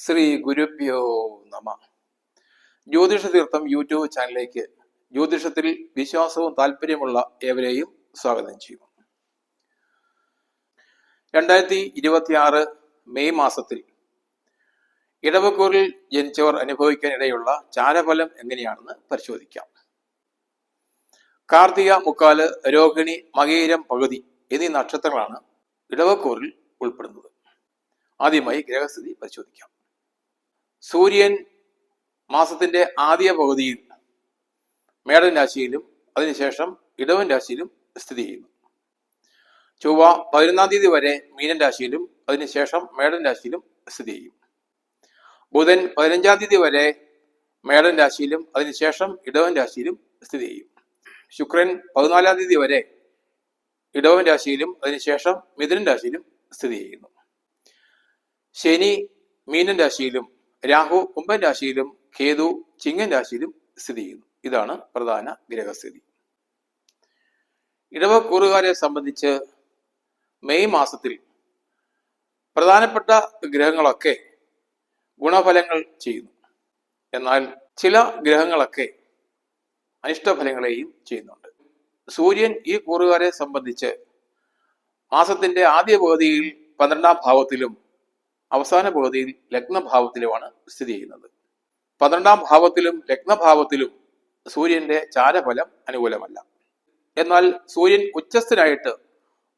ശ്രീ ഗുരുഭ്യോ നമ. ജ്യോതിഷ തീർത്ഥം യൂട്യൂബ് ചാനലിലേക്ക് ജ്യോതിഷത്തിൽ വിശ്വാസവും താല്പര്യമുള്ള ഏവരെയും സ്വാഗതം ചെയ്യുന്നു. 2026 മെയ് മാസത്തിൽ ഇടവക്കൂറിൽ ജനിച്ചവർ അനുഭവിക്കാനിടയുള്ള ചാരഫലം എങ്ങനെയാണെന്ന് പരിശോധിക്കാം. കാർത്തിക, മുക്കാല്, രോഹിണി, മകയിരം, പകുതി എന്നീ നക്ഷത്രങ്ങളാണ് ഇടവക്കൂറിൽ ഉൾപ്പെടുന്നത്. ആദ്യമായി ഗ്രഹസ്ഥിതി പരിശോധിക്കാം. സൂര്യൻ മാസത്തിന്റെ ആദ്യ പകുതിയിൽ മേടൻ രാശിയിലും അതിനുശേഷം ഇടവൻ രാശിയിലും സ്ഥിതി ചെയ്യുന്നു. ചൊവ്വ 11-ാം തീയതി വരെ മീനൻ രാശിയിലും അതിനുശേഷം മേടൻ രാശിയിലും സ്ഥിതി ചെയ്യും. ബുധൻ 15-ാം തീയതി വരെ മേടൻ രാശിയിലും അതിനുശേഷം ഇടവൻ രാശിയിലും സ്ഥിതി ചെയ്യും. ശുക്രൻ 14-ാം തീയതി വരെ ഇടവൻ രാശിയിലും അതിനുശേഷം മിഥുനൻ രാശിയിലും സ്ഥിതി ചെയ്യുന്നു. ശനി മീനൻ രാശിയിലും രാഹു കുംഭൻ രാശിയിലും കേതു ചിങ്ങൻ രാശിയിലും സ്ഥിതി ചെയ്യുന്നു. ഇതാണ് പ്രധാന ഗ്രഹസ്ഥിതി. ഇടവക്കൂറുകാരെ സംബന്ധിച്ച് മെയ് മാസത്തിൽ പ്രധാനപ്പെട്ട ഗ്രഹങ്ങളൊക്കെ ഗുണഫലങ്ങൾ ചെയ്യുന്നു. എന്നാൽ ചില ഗ്രഹങ്ങളൊക്കെ അനിഷ്ടഫലങ്ങളെയും ചെയ്യുന്നുണ്ട്. സൂര്യൻ ഈ കൂറുകാരെ സംബന്ധിച്ച് മാസത്തിന്റെ ആദ്യ പകുതിയിൽ 12-ാം ഭാവത്തിലും അവസാന പകുതിയിൽ ലഗ്നഭാവത്തിലുമാണ് സ്ഥിതി ചെയ്യുന്നത്. 12-ാം ഭാവത്തിലും ലഗ്നഭാവത്തിലും സൂര്യന്റെ ചാരഫലം അനുകൂലമല്ല. എന്നാൽ സൂര്യൻ ഉച്ചസ്ഥനായിട്ട്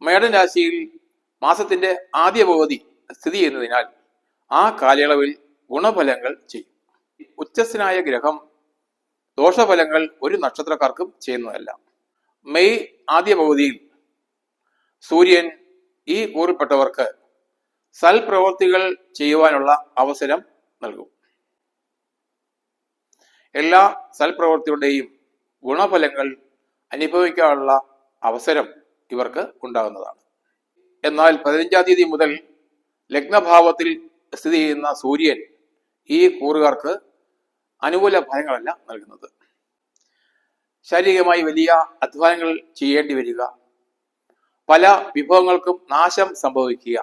മേടൻ രാശിയിൽ മാസത്തിന്റെ ആദ്യ പകുതി സ്ഥിതി ചെയ്യുന്നതിനാൽ ആ കാലയളവിൽ ഗുണഫലങ്ങൾ ചെയ്യും. ഉച്ചസ്ഥനായ ഗ്രഹം ദോഷഫലങ്ങൾ ഒരു നക്ഷത്രക്കാർക്കും ചെയ്യുന്നതല്ല. മെയ് ആദ്യ പകുതിയിൽ സൂര്യൻ ഈ കൂറിൽപ്പെട്ടവർക്ക് സൽപ്രവൃത്തികൾ ചെയ്യുവാനുള്ള അവസരം നൽകും. എല്ലാ സൽപ്രവൃത്തിയുടെയും ഗുണഫലങ്ങൾ അനുഭവിക്കാനുള്ള അവസരം ഇവർക്ക് ഉണ്ടാകുന്നതാണ്. എന്നാൽ 15-ാം തീയതി മുതൽ ലഗ്നഭാവത്തിൽ സ്ഥിതി ചെയ്യുന്ന സൂര്യൻ ഈ കൂറുകാർക്ക് അനുകൂല ഫലങ്ങളല്ല നൽകുന്നത്. ശാരീരികമായി വലിയ അധ്വാനങ്ങൾ ചെയ്യേണ്ടി വരിക, പല വിഭവങ്ങൾക്കും നാശം സംഭവിക്കുക,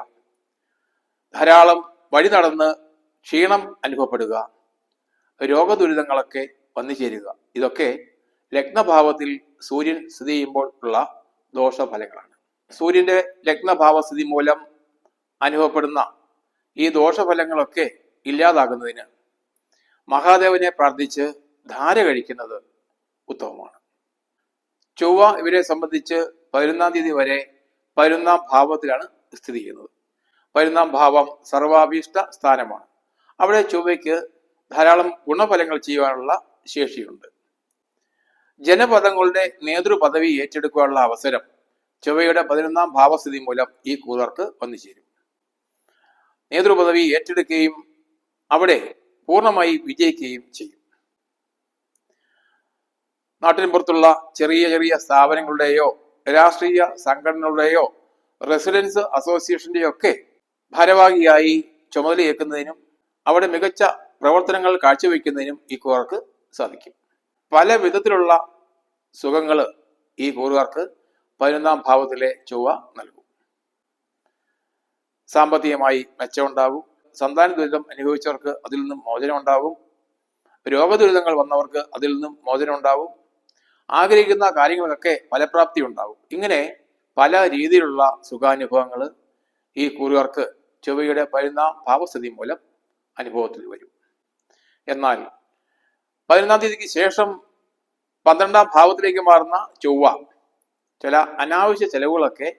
ധാരാളം വഴി നടന്ന് ക്ഷീണം അനുഭവപ്പെടുക, രോഗദുരിതങ്ങളൊക്കെ വന്നു ചേരുക, ഇതൊക്കെ ലഗ്നഭാവത്തിൽ സൂര്യൻ സ്ഥിതി ചെയ്യുമ്പോൾ ഉള്ള ദോഷഫലങ്ങളാണ്. സൂര്യന്റെ ലഗ്നഭാവസ്ഥിതി മൂലം അനുഭവപ്പെടുന്ന ഈ ദോഷഫലങ്ങളൊക്കെ ഇല്ലാതാകുന്നതിന് മഹാദേവനെ പ്രാർത്ഥിച്ച് ധാര കഴിക്കുന്നത് ഉത്തമമാണ്. ചൊവ്വ ഇവരെ സംബന്ധിച്ച് 11-ാം തീയതി വരെ 11-ാം ഭാവത്തിലാണ് സ്ഥിതി ചെയ്യുന്നത്. 11-ാം ഭാവം സർവാഭീഷ്ട സ്ഥാനമാണ്. അവിടെ ചൊവ്വയ്ക്ക് ധാരാളം ഗുണഫലങ്ങൾ ചെയ്യുവാനുള്ള ശേഷിയുണ്ട്. ജനപദങ്ങളുടെ നേതൃപദവി ഏറ്റെടുക്കാനുള്ള അവസരം ചൊവ്വയുടെ 11-ാം ഭാവസ്ഥിതി മൂലം ഈ കൂറുകാർക്ക് വന്നു ചേരും. നേതൃപദവി ഏറ്റെടുക്കുകയും അവിടെ പൂർണ്ണമായി വിജയിക്കുകയും ചെയ്യും. നാട്ടിൻ പുറത്തുള്ള ചെറിയ ചെറിയ സ്ഥാപനങ്ങളുടെയോ രാഷ്ട്രീയ സംഘടനകളുടെയോ റെസിഡൻസ് അസോസിയേഷന്റെയോ ഒക്കെ ഭാരവാഹിയായി ചുമതലയേൽക്കുന്നതിനും അവിടെ മികച്ച പ്രവർത്തനങ്ങൾ കാഴ്ചവെക്കുന്നതിനും ഈ കൂറുകാർക്ക് സാധിക്കും. പല വിധത്തിലുള്ള സുഖങ്ങൾ ഈ കൂറുകാർക്ക് 11-ാം ഭാവത്തിലെ ചൊവ്വ നൽകും. സാമ്പത്തികമായി മെച്ചമുണ്ടാകും. സന്താന ദുരിതം അനുഭവിച്ചവർക്ക് അതിൽ നിന്നും മോചനം ഉണ്ടാകും. രോഗദുരിതങ്ങൾ വന്നവർക്ക് അതിൽ നിന്നും മോചനം ഉണ്ടാകും. ആഗ്രഹിക്കുന്ന കാര്യങ്ങൾക്കൊക്കെ ഫലപ്രാപ്തി ഉണ്ടാകും. ഇങ്ങനെ പല രീതിയിലുള്ള സുഖാനുഭവങ്ങൾ ഈ കൂറുകാർക്ക് ചൊവ്വയുടെ 11-ാം ഭാവസ്ഥിതി മൂലം അനുഭവത്തിൽ വരും. എന്നാൽ 11-ാം തീയതിക്ക് ശേഷം 12-ാം ഭാവത്തിലേക്ക് മാറുന്ന ചൊവ്വ ചില അനാവശ്യ ചെലവുകളൊക്കെ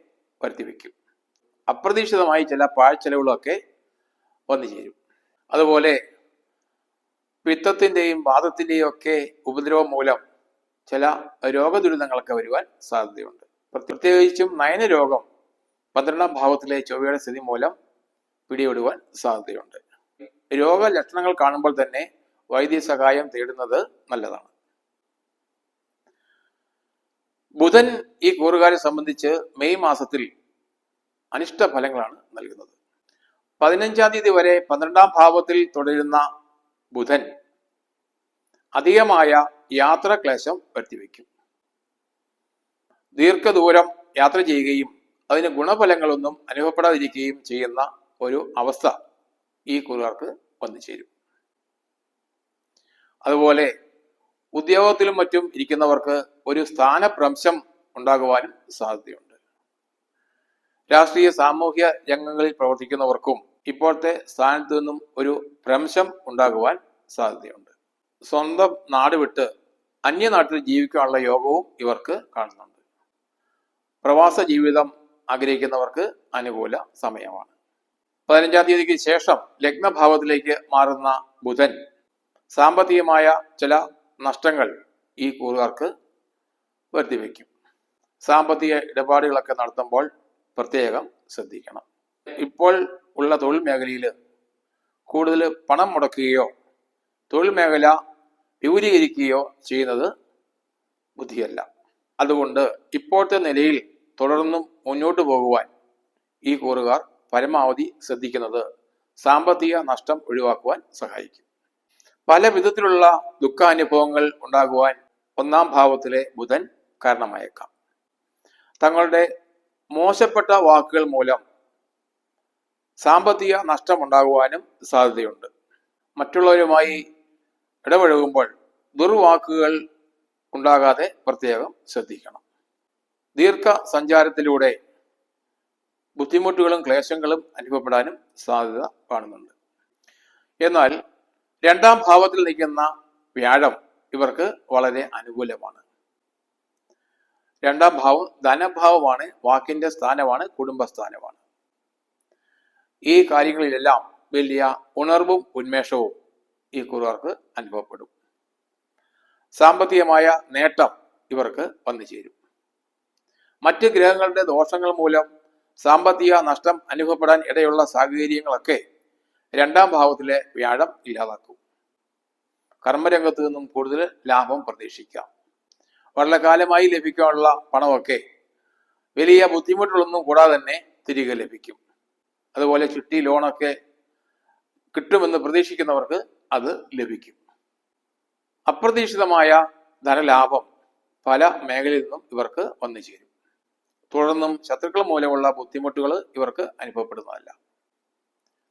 വരുത്തിവെക്കും. അപ്രതീക്ഷിതമായി ചില പാഴ്ചെലവുകളൊക്കെ വന്നു ചേരും. അതുപോലെ പിത്തത്തിന്റെയും വാതത്തിന്റെയും ഒക്കെ ഉപദ്രവം മൂലം ചില രോഗദുരിതങ്ങളൊക്കെ വരുവാൻ സാധ്യതയുണ്ട്. പ്രത്യേകിച്ചും നയനരോഗം 12-ാം ഭാവത്തിലെ ചൊവ്വയുടെ സ്ഥിതി മൂലം പിടിപെടുവാൻ സാധ്യതയുണ്ട്. രോഗലക്ഷണങ്ങൾ കാണുമ്പോൾ തന്നെ വൈദ്യസഹായം തേടുന്നത് നല്ലതാണ്. ബുധൻ ഈ കൂറുകാരെ സംബന്ധിച്ച് മെയ് മാസത്തിൽ അനിഷ്ട ഫലങ്ങളാണ് നൽകുന്നത്. 15-ാം തീയതി വരെ 12-ാം ഭാവത്തിൽ തുടരുന്ന ബുധൻ അധികമായ യാത്രാക്ലേശം വരുത്തിവെക്കും. ദീർഘദൂരം യാത്ര ചെയ്യുകയും അതിന് ഗുണഫലങ്ങളൊന്നും അനുഭവപ്പെടാതിരിക്കുകയും ചെയ്യുന്ന ഒരു അവസ്ഥ ഈ കൂറുകാർക്ക് വന്നു ചേരും. അതുപോലെ ഉദ്യോഗത്തിലും മറ്റും ഇരിക്കുന്നവർക്ക് ഒരു സ്ഥാനഭ്രംശം ഉണ്ടാകുവാനും സാധ്യതയുണ്ട്. രാഷ്ട്രീയ സാമൂഹ്യ രംഗങ്ങളിൽ പ്രവർത്തിക്കുന്നവർക്കും ഇപ്പോഴത്തെ സ്ഥാനത്ത് നിന്നും ഒരു ഭ്രംശം ഉണ്ടാകുവാൻ സാധ്യതയുണ്ട്. സ്വന്തം നാട് വിട്ട് അന്യനാട്ടിൽ ജീവിക്കാനുള്ള യോഗവും ഇവർക്ക് കാണുന്നുണ്ട്. പ്രവാസ ജീവിതം ആഗ്രഹിക്കുന്നവർക്ക് അനുകൂല സമയമാണ്. 15-ാം തീയതിക്ക് ശേഷം ലഗ്നഭാവത്തിലേക്ക് മാറുന്ന ബുധൻ സാമ്പത്തികമായ ചില നഷ്ടങ്ങൾ ഈ കൂറുകാർക്ക് വരുത്തിവെക്കും. സാമ്പത്തിക ഇടപാടുകളൊക്കെ നടത്തുമ്പോൾ പ്രത്യേകം ശ്രദ്ധിക്കണം. ഇപ്പോൾ ഉള്ള തൊഴിൽ മേഖലയിൽ കൂടുതൽ പണം മുടക്കുകയോ തൊഴിൽ മേഖല വിപുലീകരിക്കുകയോ ചെയ്യുന്നത് ബുദ്ധിയല്ല. അതുകൊണ്ട് ഇപ്പോഴത്തെ നിലയിൽ തുടർന്നും മുന്നോട്ട് പോകുവാൻ ഈ കൂറുകാർ പരമാവധി ശ്രദ്ധിക്കുന്നത് സാമ്പത്തിക നഷ്ടം ഒഴിവാക്കുവാൻ സഹായിക്കും. പല വിധത്തിലുള്ള ദുഃഖാനുഭവങ്ങൾ ഉണ്ടാകുവാൻ 1-ാം ഭാവത്തിലെ ബുധൻ കാരണമായേക്കാം. തങ്ങളുടെ മോശപ്പെട്ട വാക്കുകൾ മൂലം സാമ്പത്തിക നഷ്ടം ഉണ്ടാകുവാനും സാധ്യതയുണ്ട്. മറ്റുള്ളവരുമായി ഇടപഴകുമ്പോൾ ദുർവാക്കുകൾ ഉണ്ടാകാതെ പ്രത്യേകം ശ്രദ്ധിക്കണം. ദീർഘ സഞ്ചാരത്തിലൂടെ ബുദ്ധിമുട്ടുകളും ക്ലേശങ്ങളും അനുഭവപ്പെടാനും സാധ്യത കാണുന്നുണ്ട്. എന്നാൽ 2-ാം ഭാവത്തിൽ നിൽക്കുന്ന വ്യാഴം ഇവർക്ക് വളരെ അനുകൂലമാണ്. 2-ാം ഭാവം ധനഭാവമാണ്, വാക്കിന്റെ സ്ഥാനമാണ്, കുടുംബസ്ഥാനമാണ്. ഈ കാര്യങ്ങളിലെല്ലാം വലിയ ഉണർവും ഉന്മേഷവും ഈ കൂറുകാർക്ക് അനുഭവപ്പെടും. സാമ്പത്തികമായ നേട്ടം ഇവർക്ക് വന്നു ചേരും. മറ്റ് ഗ്രഹങ്ങളുടെ ദോഷങ്ങൾ മൂലം സാമ്പത്തിക നഷ്ടം അനുഭവപ്പെടാൻ ഇടയുള്ള സാഹചര്യങ്ങളൊക്കെ 2-ാം ഭാവത്തിലെ വ്യാഴം ഇല്ലാതാക്കും. കർമ്മരംഗത്ത് നിന്നും കൂടുതൽ ലാഭം പ്രതീക്ഷിക്കാം. വളരെ കാലമായി ലഭിക്കാനുള്ള പണമൊക്കെ വലിയ ബുദ്ധിമുട്ടുകളൊന്നും കൂടാതെ തന്നെ തിരികെ ലഭിക്കും. അതുപോലെ ചിട്ടി ലോണൊക്കെ കിട്ടുമെന്ന് പ്രതീക്ഷിക്കുന്നവർക്ക് അത് ലഭിക്കും. അപ്രതീക്ഷിതമായ ധനലാഭം പല മേഖലയിൽ നിന്നും ഇവർക്ക് വന്നു ചേരും. തുടർന്നും ശത്രുക്കൾ മൂലമുള്ള ബുദ്ധിമുട്ടുകൾ ഇവർക്ക് അനുഭവപ്പെടുന്നതല്ല.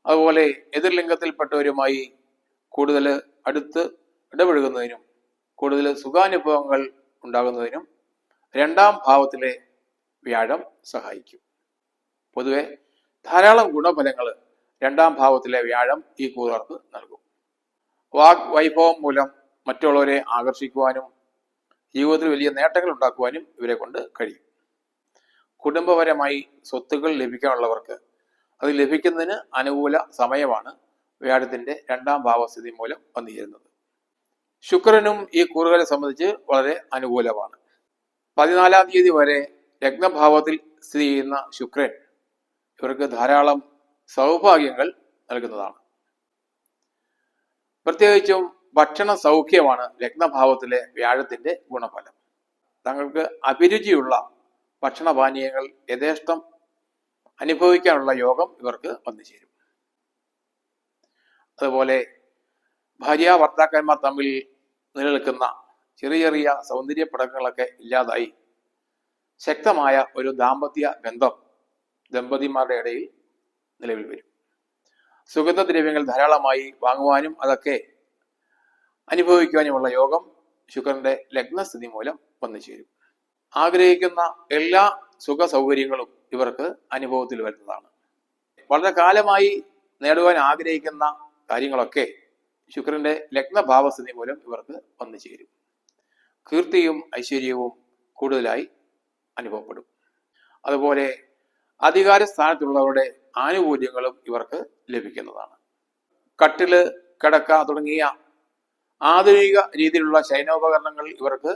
അതുപോലെ എതിർലിംഗത്തിൽപ്പെട്ടവരുമായി കൂടുതൽ അടുത്ത് ഇടപഴകുന്നതിനും കൂടുതൽ സുഖാനുഭവങ്ങൾ ഉണ്ടാകുന്നതിനും 2-ാം ഭാവത്തിലെ വ്യാഴം സഹായിക്കും. പൊതുവെ ധാരാളം ഗുണഫലങ്ങൾ 2-ാം ഭാവത്തിലെ വ്യാഴം ഈ കൂറുകാർക്ക് നൽകും. വാഗ് വൈഭവം മൂലം മറ്റുള്ളവരെ ആകർഷിക്കുവാനും ജീവിതത്തിൽ വലിയ നേട്ടങ്ങൾ ഉണ്ടാക്കുവാനും ഇവരെ കൊണ്ട് കഴിയും. കുടുംബപരമായി സ്വത്തുക്കൾ ലഭിക്കാനുള്ളവർക്ക് അത് ലഭിക്കുന്നതിന് അനുകൂല സമയമാണ് വ്യാഴത്തിന്റെ 2-ാം ഭാവസ്ഥിതി മൂലം വന്നു ചേരുന്നത്. ശുക്രനും ഈ കൂറുകാരെ സംബന്ധിച്ച് വളരെ അനുകൂലമാണ്. 14-ാം തീയതി വരെ ലഗ്നഭാവത്തിൽ സ്ഥിതി ചെയ്യുന്ന ശുക്രൻ ഇവർക്ക് ധാരാളം സൗഭാഗ്യങ്ങൾ നൽകുന്നതാണ്. പ്രത്യേകിച്ചും ഭക്ഷണ സൗഖ്യമാണ് ലഗ്നഭാവത്തിലെ വ്യാഴത്തിന്റെ ഗുണഫലം. തങ്ങൾക്ക് അഭിരുചിയുള്ള ഭക്ഷണപാനീയങ്ങൾ യഥേഷ്ടം അനുഭവിക്കാനുള്ള യോഗം ഇവർക്ക് വന്നു ചേരും. അതുപോലെ ഭാര്യ ഭർത്താക്കന്മാർ തമ്മിൽ നിലനിൽക്കുന്ന ചെറിയ ചെറിയ സൗന്ദര്യ പടക്കങ്ങളൊക്കെ ഇല്ലാതായി ശക്തമായ ഒരു ദാമ്പത്യ ബന്ധം ദമ്പതിമാരുടെ ഇടയിൽ നിലവിൽ വരും. സുഗന്ധദ്രവ്യങ്ങൾ ധാരാളമായി വാങ്ങുവാനും അതൊക്കെ അനുഭവിക്കുവാനുമുള്ള യോഗം ശുക്രന്റെ ലഗ്നസ്ഥിതി മൂലം വന്നു ചേരും. ആഗ്രഹിക്കുന്ന എല്ലാ സുഖ സൗകര്യങ്ങളും ഇവർക്ക് അനുഭവത്തിൽ വരുന്നതാണ്. വളരെ കാലമായി നേടുവാൻ ആഗ്രഹിക്കുന്ന കാര്യങ്ങളൊക്കെ ശുക്രന്റെ ലഗ്നഭാവസ്ഥിതി മൂലം ഇവർക്ക് വന്നു ചേരും. കീർത്തിയും ഐശ്വര്യവും കൂടുതലായി അനുഭവപ്പെടും. അതുപോലെ അധികാര സ്ഥാനത്തുള്ളവരുടെ ആനുകൂല്യങ്ങളും ഇവർക്ക് ലഭിക്കുന്നതാണ്. കട്ടില്, കിടക്ക തുടങ്ങിയ ആധുനിക രീതിയിലുള്ള ശയനോപകരണങ്ങൾ ഇവർക്ക്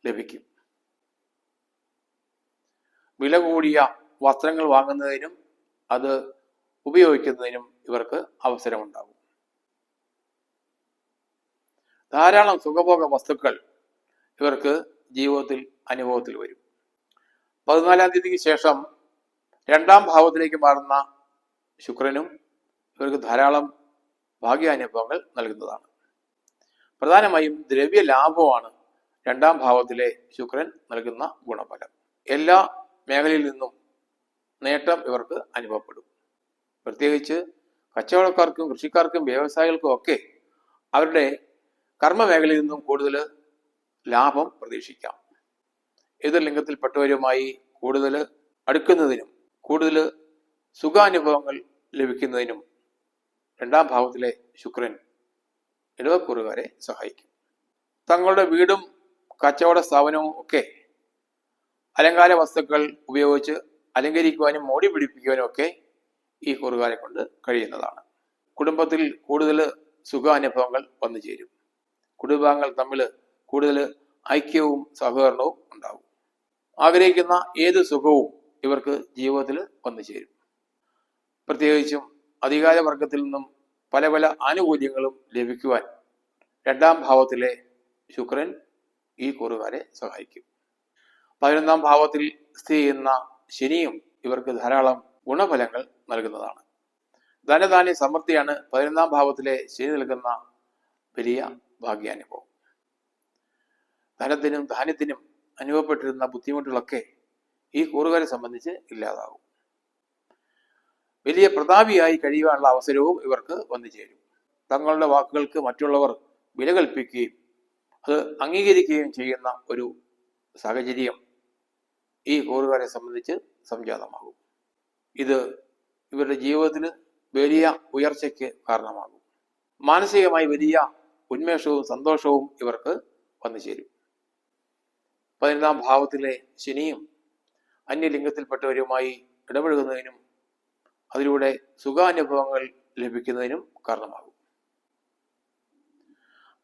ലഭിക്കും. വില കൂടിയ വസ്ത്രങ്ങൾ വാങ്ങുന്നതിനും അത് ഉപയോഗിക്കുന്നതിനും ഇവർക്ക് അവസരമുണ്ടാകും. ധാരാളം സുഖഭോഗ വസ്തുക്കൾ ഇവർക്ക് ജീവിതത്തിൽ അനുഭവത്തിൽ വരും. 14-ാം തീയതിക്ക് ശേഷം 2-ാം ഭാവത്തിലേക്ക് മാറുന്ന ശുക്രനും ഇവർക്ക് ധാരാളം ഭാഗ്യാനുഭവങ്ങൾ നൽകുന്നതാണ്. പ്രധാനമായും ദ്രവ്യ ലാഭമാണ് 2-ാം ഭാവത്തിലെ ശുക്രൻ നൽകുന്ന ഗുണഫലം. എല്ലാ മേഖലയിൽ നിന്നും നേട്ടം ഇവർക്ക് അനുഭവപ്പെടും. പ്രത്യേകിച്ച് കച്ചവടക്കാർക്കും കൃഷിക്കാർക്കും വ്യവസായികൾക്കും ഒക്കെ അവരുടെ കർമ്മ മേഖലയിൽ നിന്നും കൂടുതൽ ലാഭം പ്രതീക്ഷിക്കാം. എതിർ ലിംഗത്തിൽപ്പെട്ടവരുമായി കൂടുതൽ അടുക്കുന്നതിനും കൂടുതൽ സുഖാനുഭവങ്ങൾ ലഭിക്കുന്നതിനും രണ്ടാം ഭാവത്തിലെ ശുക്രൻ ഇടവക്കൂറുകാരെ സഹായിക്കും. തങ്ങളുടെ വീടും കച്ചവട സ്ഥാപനവും ഒക്കെ അലങ്കാര വസ്തുക്കൾ ഉപയോഗിച്ച് അലങ്കരിക്കുവാനും മോടി പിടിപ്പിക്കുവാനും ഒക്കെ ഈ കൂറുകാരെ കൊണ്ട് കഴിയുന്നതാണ്. കുടുംബത്തിൽ കൂടുതൽ സുഖാനുഭവങ്ങൾ വന്നു ചേരും. കുടുംബാംഗങ്ങൾ തമ്മിൽ കൂടുതൽ ഐക്യവും സഹകരണവും ഉണ്ടാകും. ആഗ്രഹിക്കുന്ന ഏത് സുഖവും ഇവർക്ക് ജീവിതത്തിൽ വന്നു ചേരും. പ്രത്യേകിച്ചും അധികാരവർഗത്തിൽ നിന്നും പല പല ആനുകൂല്യങ്ങളും ലഭിക്കുവാൻ രണ്ടാം ഭാവത്തിലെ ശുക്രൻ ഈ കൂറുകാരെ സഹായിക്കും. 11ാം ഭാവത്തിൽ സ്ഥിതി ചെയ്യുന്ന ശനിയും ഇവർക്ക് ധാരാളം ഗുണഫലങ്ങൾ നൽകുന്നതാണ്. ധനധാന്യ സമൃദ്ധിയാണ് 11ാം ഭാവത്തിലെ ശനി നൽകുന്ന വലിയ ഭാഗ്യാനുഭവം. ധനത്തിനും ധാന്യത്തിനും അനുഭവപ്പെട്ടിരുന്ന ബുദ്ധിമുട്ടുകളൊക്കെ ഈ കൂറുകാരെ സംബന്ധിച്ച് ഇല്ലാതാകും. വലിയ പ്രതാപിയായി കഴിയുവാനുള്ള അവസരവും ഇവർക്ക് വന്നു ചേരും. തങ്ങളുടെ വാക്കുകൾക്ക് മറ്റുള്ളവർ വില കൽപ്പിക്കുകയും അത് അംഗീകരിക്കുകയും ചെയ്യുന്ന ഒരു സാഹചര്യം ഈ കൂറുകാരെ സംബന്ധിച്ച് സംജാതമാകും. ഇത് ഇവരുടെ ജീവിതത്തിൽ വലിയ ഉയർച്ചയ്ക്ക് കാരണമാകും. മാനസികമായി വലിയ ഉന്മേഷവും സന്തോഷവും ഇവർക്ക് വന്നു ചേരും. 11ാം ഭാവത്തിലെ ശനിയും അന്യലിംഗത്തിൽപ്പെട്ടവരുമായി ഇടപഴകുന്നതിനും അതിലൂടെ സുഖാനുഭവങ്ങൾ ലഭിക്കുന്നതിനും കാരണമാകും.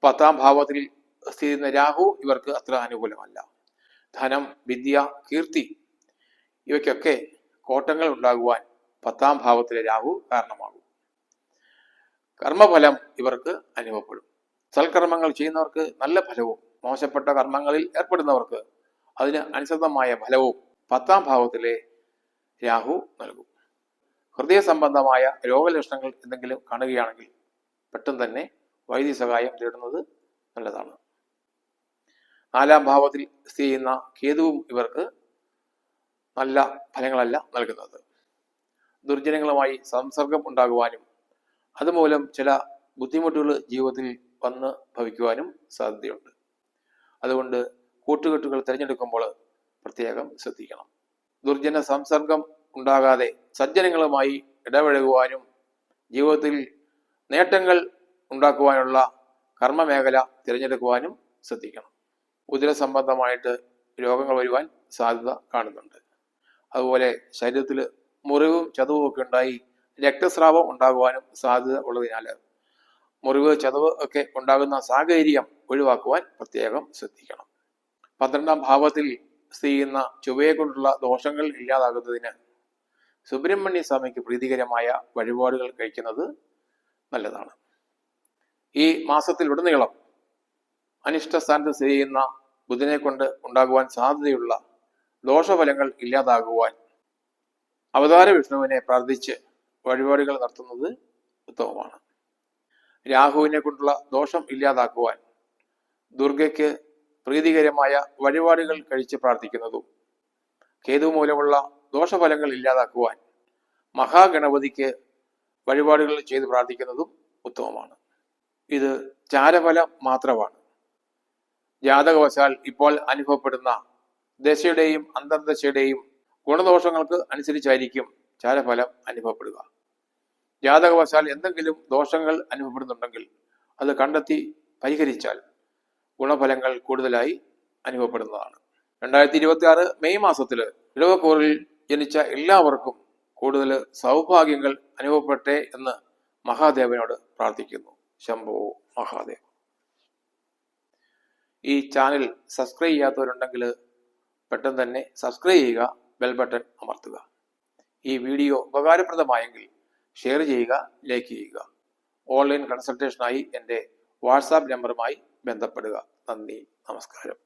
10ാം ഭാവത്തിൽ സ്ഥിതി ചെയ്യുന്ന രാഹു ഇവർക്ക് അത്ര അനുകൂലമല്ല. ധനം, വിദ്യ, കീർത്തി ഇവയ്ക്കൊക്കെ കോട്ടങ്ങൾ ഉണ്ടാകുവാൻ 10ാം ഭാവത്തിലെ രാഹു കാരണമാകും. കർമ്മഫലം ഇവർക്ക് അനുഭവപ്പെടും. സൽക്കർമ്മങ്ങൾ ചെയ്യുന്നവർക്ക് നല്ല ഫലവും മോശപ്പെട്ട കർമ്മങ്ങളിൽ ഏർപ്പെടുന്നവർക്ക് അതിന് അനുസൃതമായ ഫലവും 10ാം ഭാവത്തിലെ രാഹു നൽകും. ഹൃദയ സംബന്ധമായ രോഗലക്ഷണങ്ങൾ എന്തെങ്കിലും കാണുകയാണെങ്കിൽ പെട്ടെന്ന് തന്നെ വൈദ്യ സഹായം തേടുന്നത് നല്ലതാണ്. 4ാം ഭാവത്തിൽ സ്ഥിതി ചെയ്യുന്ന കേതുവും ഇവർക്ക് നല്ല ഫലങ്ങളല്ല നൽകുന്നത്. ദുർജനങ്ങളുമായി സംസർഗം ഉണ്ടാകുവാനും അതുമൂലം ചില ബുദ്ധിമുട്ടുകൾ ജീവിതത്തിൽ വന്ന് ഭവിക്കുവാനും സാധ്യതയുണ്ട്. അതുകൊണ്ട് കൂട്ടുകെട്ടുകൾ തിരഞ്ഞെടുക്കുമ്പോൾ പ്രത്യേകം ശ്രദ്ധിക്കണം. ദുർജന സംസർഗം ഉണ്ടാകാതെ സജ്ജനങ്ങളുമായി ഇടപഴകുവാനും ജീവിതത്തിൽ നേട്ടങ്ങൾ ഉണ്ടാക്കുവാനുള്ള കർമ്മമേഖല തിരഞ്ഞെടുക്കുവാനും ശ്രദ്ധിക്കണം. ഉദര സംബന്ധമായിട്ട് രോഗങ്ങൾ വരുവാൻ സാധ്യത കാണുന്നുണ്ട്. അതുപോലെ ശരീരത്തിൽ മുറിവും ചതവും ഒക്കെ ഉണ്ടായി രക്തസ്രാവം ഉണ്ടാകുവാനും സാധ്യത ഉള്ളതിനാൽ മുറിവ്, ചതവ് ഒക്കെ ഉണ്ടാകുന്ന സാഹചര്യം ഒഴിവാക്കുവാൻ പ്രത്യേകം ശ്രദ്ധിക്കണം. 12ാം ഭാവത്തിൽ സ്ഥിതി ചെയ്യുന്ന ചൊവ്വയെ കൊണ്ടുള്ള ദോഷങ്ങൾ ഇല്ലാതാകുന്നതിന് സുബ്രഹ്മണ്യ സ്വാമിക്ക് പ്രീതികരമായ വഴിപാടുകൾ കഴിക്കുന്നത് നല്ലതാണ്. ഈ മാസത്തിൽ ഉടനീളം അനിഷ്ട സ്ഥാനത്ത് സ്ഥിതി ചെയ്യുന്ന ബുധനെ കൊണ്ട് ഉണ്ടാകുവാൻ സാധ്യതയുള്ള ദോഷഫലങ്ങൾ ഇല്ലാതാകുവാൻ അവതാര വിഷ്ണുവിനെ പ്രാർത്ഥിച്ച് വഴിപാടുകൾ നടത്തുന്നത് ഉത്തമമാണ്. രാഹുവിനെ കൊണ്ടുള്ള ദോഷം ഇല്ലാതാക്കുവാൻ ദുർഗയ്ക്ക് പ്രീതികരമായ വഴിപാടുകൾ കഴിച്ച് പ്രാർത്ഥിക്കുന്നതും കേതു മൂലമുള്ള ദോഷഫലങ്ങൾ ഇല്ലാതാക്കുവാൻ മഹാഗണപതിക്ക് വഴിപാടുകൾ ചെയ്ത് പ്രാർത്ഥിക്കുന്നതും ഉത്തമമാണ്. ഇത് ചാരഫലം മാത്രമാണ്. ജാതകവശാൽ ഇപ്പോൾ അനുഭവപ്പെടുന്ന ദശയുടെയും അന്തർദശയുടെയും ഗുണദോഷങ്ങൾക്ക് അനുസരിച്ചായിരിക്കും ചാരഫലം അനുഭവപ്പെടുക. ജാതകവശാൽ എന്തെങ്കിലും ദോഷങ്ങൾ അനുഭവപ്പെടുന്നുണ്ടെങ്കിൽ അത് കണ്ടെത്തി പരിഹരിച്ചാൽ ഗുണഫലങ്ങൾ കൂടുതലായി അനുഭവപ്പെടുന്നതാണ്. 2026 മെയ് മാസത്തിൽ ഇടവക്കൂറിൽ ജനിച്ച എല്ലാവർക്കും കൂടുതൽ സൗഭാഗ്യങ്ങൾ അനുഭവപ്പെട്ടെ എന്ന് മഹാദേവനോട് പ്രാർത്ഥിക്കുന്നു. ശംഭോ മഹാദേവ. ഈ ചാനൽ സബ്സ്ക്രൈബ് ചെയ്യാത്തവരുണ്ടെങ്കിൽ പെട്ടെന്ന് തന്നെ സബ്സ്ക്രൈബ് ചെയ്യുക, ബെൽ ബട്ടൺ അമർത്തുക. ഈ വീഡിയോ ഉപകാരപ്രദമായെങ്കിൽ ഷെയർ ചെയ്യുക, ലൈക്ക് ചെയ്യുക. ഓൺലൈൻ കൺസൾട്ടേഷനായി എൻ്റെ വാട്സാപ്പ് നമ്പറുമായി ബന്ധപ്പെടുക. നന്ദി, നമസ്കാരം.